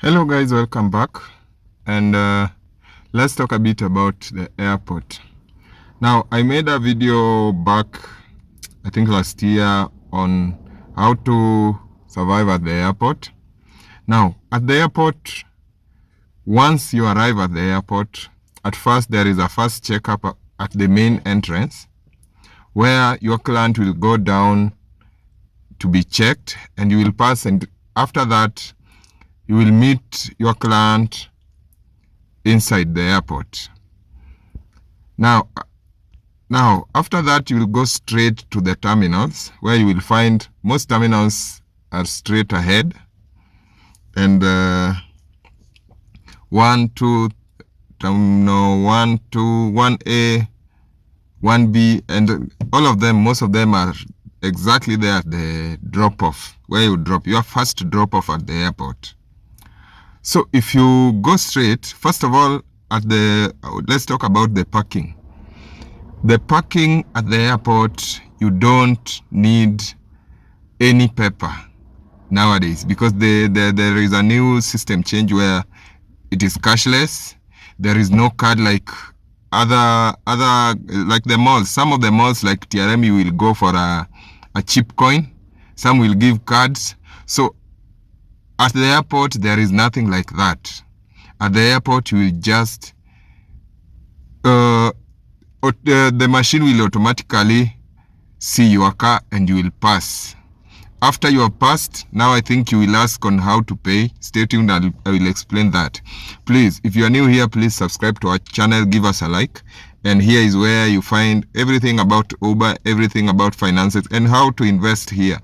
Hello guys, welcome back, and let's talk a bit about the airport. Now, I made a video back, I think last year, on how to survive at the airport. Now, at the airport, once you arrive at the airport, at first there is a first checkup at the main entrance where your client will go down to be checked, and you will pass, and after that you will meet your client inside the airport. Now after that, you will go straight to the terminals, where you will find most terminals are straight ahead, and 1, 2, terminal 1, 2, 1A, 1B, and all of them, most of them are exactly there at the drop-off, where you drop your first drop-off at the airport. So if you go straight, first of all, let's talk about the parking. The parking at the airport, you don't need any paper nowadays, because there is a new system change where it is cashless. There is no card like other like the malls. Some of the malls like TRM, you will go for a cheap coin. Some will give cards. So at the airport, there is nothing like that. At the airport, you will just the machine will automatically see your car and you will pass. After you have passed, now I think you will ask on how to pay. Stay tuned, I will explain that. Please, if you are new here, please subscribe to our channel, give us a like. And here is where you find everything about Uber, everything about finances, and how to invest here.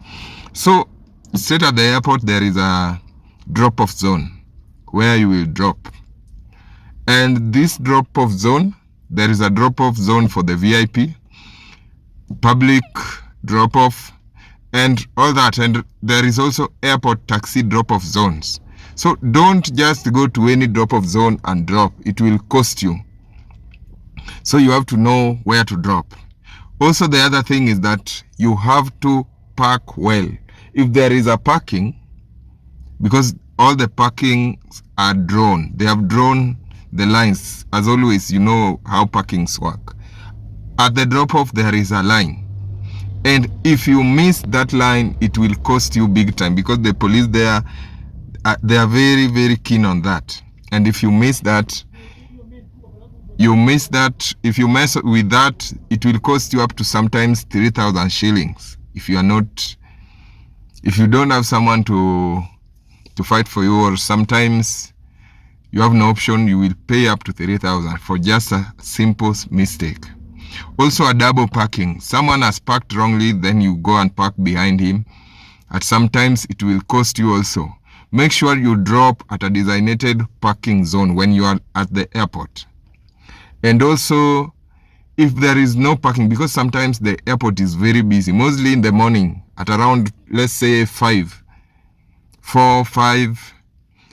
So straight at the airport, there is a drop-off zone where you will drop. And this drop-off zone, there is a drop-off zone for the VIP, public drop-off, and all that. And there is also airport taxi drop-off zones. So don't just go to any drop-off zone and drop. It will cost you. So you have to know where to drop. Also, the other thing is that you have to park well. If there is a parking, because all the parkings are drawn, they have drawn the lines. As always, you know how parkings work. At the drop-off, there is a line. And if you miss that line, it will cost you big time, because the police there, they are very, very keen on that. And if you miss that, if you mess with that, it will cost you up to sometimes 3,000 shillings. If you don't have someone to fight for you, or sometimes you have no option, you will pay up to 3,000 for just a simple mistake. Also, a double parking. Someone has parked wrongly, then you go and park behind him. At sometimes it will cost you also. Make sure you drop at a designated parking zone when you are at the airport. And also, if there is no parking, because sometimes the airport is very busy, mostly in the morning at around, let's say 4, 5,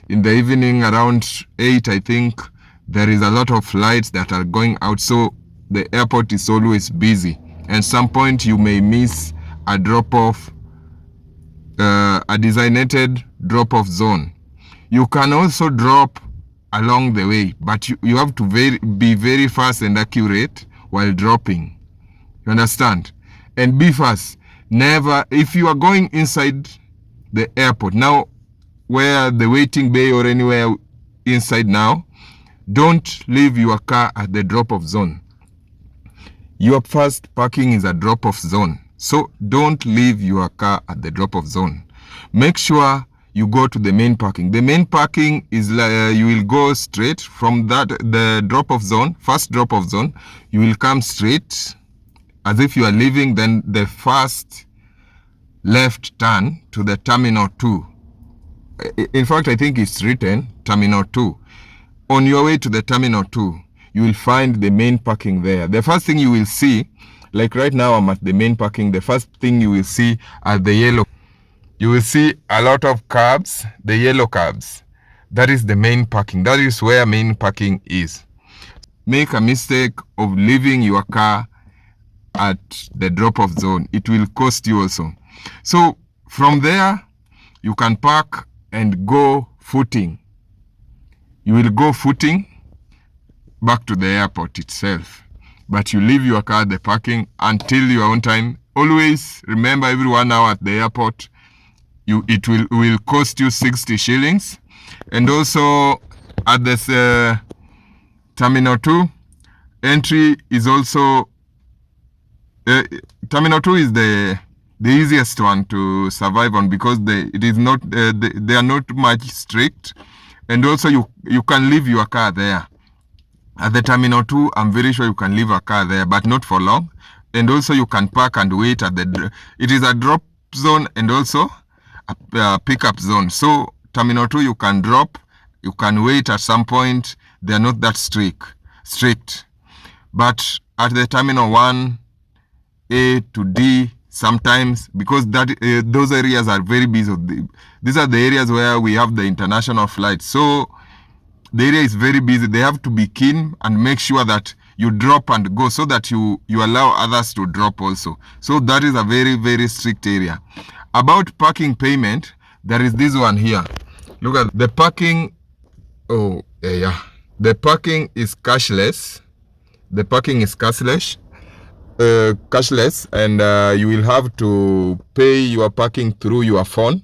in the evening around 8, I think, there is a lot of flights that are going out. So the airport is always busy. And some point you may miss a drop-off, a designated drop-off zone. You can also drop along the way, but you have to be very fast and accurate while dropping. You understand? And be fast. Never, if you are going inside the airport now, where the waiting bay or anywhere inside now, don't leave your car at the drop-off zone. Your first parking is a drop-off zone. So don't leave your car at the drop-off zone. Make sure you go to the main parking. The main parking is, you will go straight from the drop-off zone, first drop-off zone. You will come straight as if you are leaving, then the first left turn to the terminal 2. In fact, I think it's written terminal 2. On your way to the terminal 2, you will find the main parking there. The first thing you will see, like right now I'm at the main parking, the first thing you will see are the yellow. You will see a lot of cabs, the yellow cabs. That is the main parking. That is where main parking is. Make a mistake of leaving your car at the drop-off zone. It will cost you also. So from there, you can park and go footing You will go footing back to the airport itself, but you leave your car at the parking until your own time. Always remember, every 1 hour at the airport, it will cost you 60 shillings. And also at this Terminal 2, entry is also Terminal 2 is the easiest one to survive on, because they are not much strict, and also you can leave your car there. At the Terminal 2, I'm very sure you can leave a car there, but not for long. And also you can park and wait at it is a drop zone and also a pickup zone. So Terminal 2, you can drop, you can wait at some point. They're not that strict. But at the Terminal 1, A to D, sometimes, because those areas are very busy. These are the areas where we have the international flights. So the area is very busy. They have to be keen and make sure that you drop and go, so that you allow others to drop also. So that is a very, very strict area. About parking payment, there is this one here. Look at the parking. Oh, yeah. The parking is cashless. The parking is cashless, and you will have to pay your parking through your phone.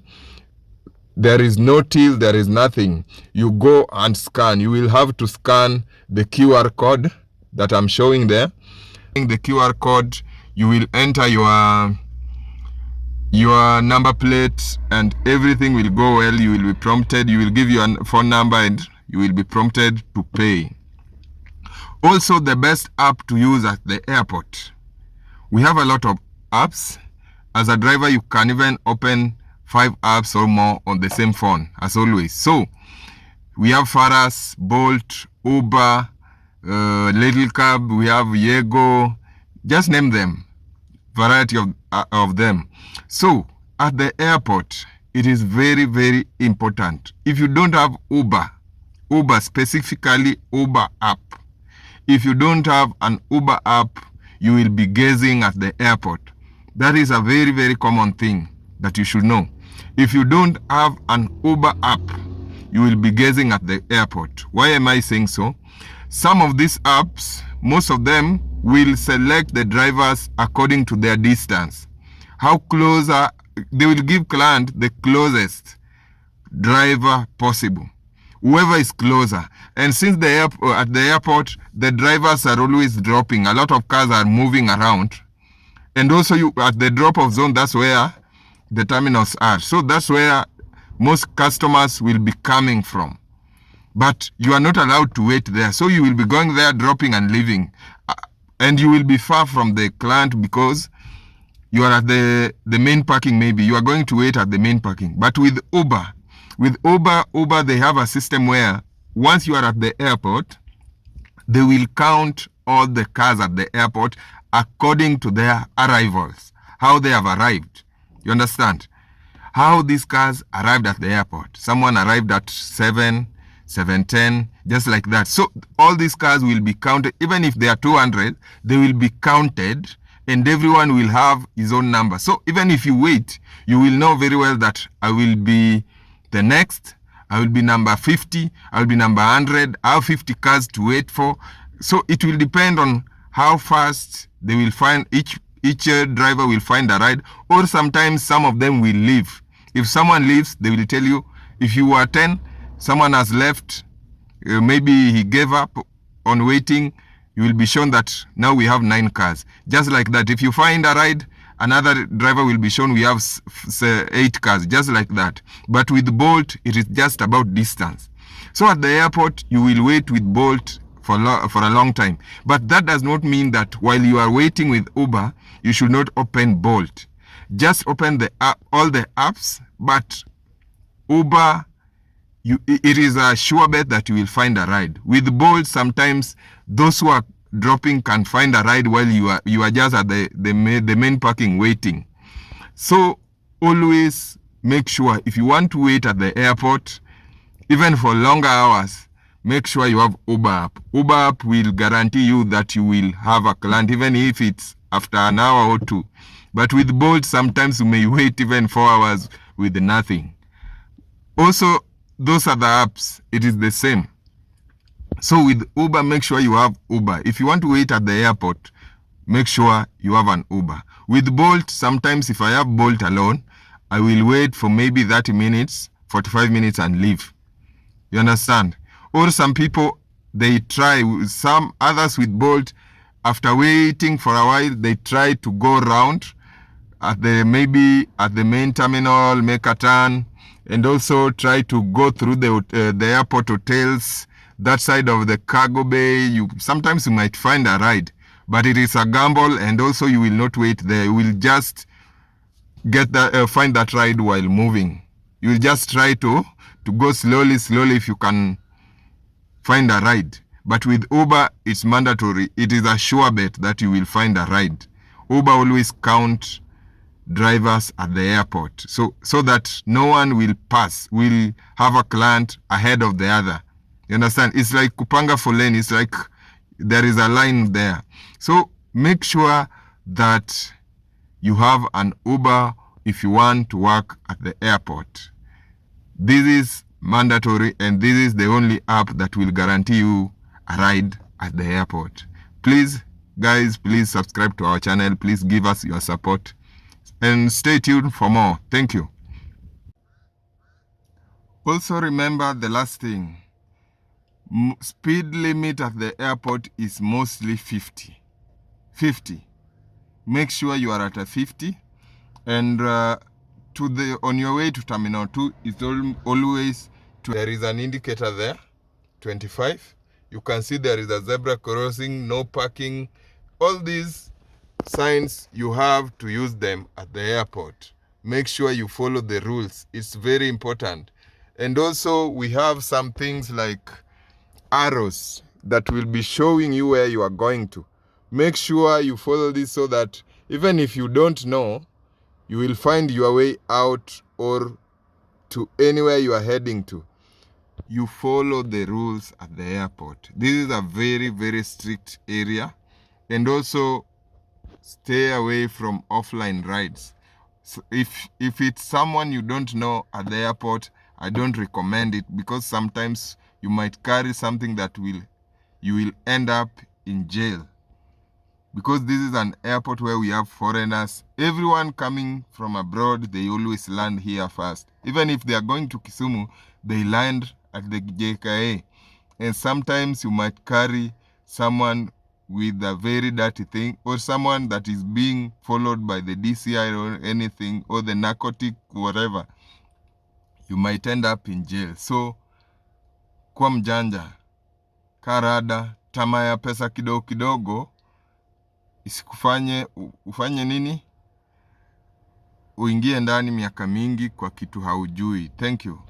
There is no till, there is nothing. You go and scan. You will have to scan the QR code that I'm showing there. The QR code, you will enter your number plate and everything will go well. You will be prompted. You will give your phone number and you will be prompted to pay. Also, the best app to use at the airport. We have a lot of apps. As a driver, you can even open 5 apps or more on the same phone, as always. So we have Faras, Bolt, Uber, Little Cab, we have Yego, just name them, variety of them. So at the airport, it is very, very important. If you don't have Uber specifically Uber app, if you don't have an Uber app, you will be gazing at the airport. That is a very, very common thing that you should know. If you don't have an Uber app, you will be gazing at the airport. Why am I saying so? Some of these apps, most of them will select the drivers according to their distance. How close they will give client the closest driver possible. Whoever is closer. And since at the airport, the drivers are always dropping. A lot of cars are moving around. And also at the drop-off zone, that's where the terminals are. So that's where most customers will be coming from. But you are not allowed to wait there. So you will be going there, dropping and leaving. And you will be far from the client because you are at the main parking maybe. You are going to wait at the main parking. But with Uber, they have a system where once you are at the airport, they will count all the cars at the airport according to their arrivals, how they have arrived. You understand? How these cars arrived at the airport. Someone arrived at 7:10, just like that. So all these cars will be counted. Even if they are 200, they will be counted and everyone will have his own number. So even if you wait, you will know very well that I will be the next, I will be number 50, I will be number 100, I have 50 cars to wait for. So it will depend on how fast they will find, each driver will find a ride, or sometimes some of them will leave. If someone leaves, they will tell you, if you were 10, someone has left, maybe he gave up on waiting, you will be shown that now we have 9 cars. Just like that, if you find a ride, another driver will be shown we have 8 cars, just like that. But with Bolt, it is just about distance. So at the airport, you will wait with Bolt for a long time. But that does not mean that while you are waiting with Uber, you should not open Bolt. Just open all the apps, but Uber, it is a sure bet that you will find a ride. With Bolt, sometimes those who are dropping can find a ride while you are just at the main parking waiting. So always make sure, if you want to wait at the airport, even for longer hours, make sure you have Uber app. Uber app will guarantee you that you will have a client, even if it's after an hour or 2. But with Bolt, sometimes you may wait even 4 hours with nothing. Also, those are the apps. It is the same. So with Uber, make sure you have Uber. If you want to wait at the airport, make sure you have an Uber. With Bolt, sometimes if I have Bolt alone, I will wait for maybe 30 minutes, 45 minutes and leave. You understand? Or some people, they try, some others with Bolt, after waiting for a while, they try to go around maybe at the main terminal, make a turn, and also try to go through the airport hotels, that side of the cargo bay. Sometimes you might find a ride, but it is a gamble, and also you will not wait there. You will just find that ride while moving. You will just try to go slowly if you can find a ride. But with Uber, it's mandatory. It is a sure bet that you will find a ride. Uber always count drivers at the airport so that no one will have a client ahead of the other. You understand? It's like kupanga foleni. It's like there is a line there. So make sure that you have an Uber if you want to work at the airport. This is mandatory, and this is the only app that will guarantee you a ride at the airport. Please, guys, please subscribe to our channel. Please give us your support. And stay tuned for more. Thank you. Also remember the last thing. Speed limit at the airport is mostly 50. 50. Make sure you are at a 50. And on your way to Terminal 2, it's always there is an indicator there, 25. You can see there is a zebra crossing, no parking. All these signs, you have to use them at the airport. Make sure you follow the rules. It's very important. And also we have some things like arrows that will be showing you where you are going to. Make sure you follow this so that even if you don't know, you will find your way out or to anywhere you are heading to. You follow the rules at the airport. This is a very, very strict area. And also stay away from offline rides. So if it's someone you don't know at the airport, I don't recommend it, because sometimes you might carry something that you will end up in jail. Because this is an airport where we have foreigners. Everyone coming from abroad, they always land here first. Even if they are going to Kisumu, they land at the JKA. And sometimes you might carry someone with a very dirty thing, or someone that is being followed by the DCI or anything, or the narcotic, whatever. You might end up in jail. So, kwa mjanja, karada, tamaa ya pesa kidogo kidogo, isikufanye ufanye nini? Uingie ndani miaka mingi kwa kitu haujui. Thank you.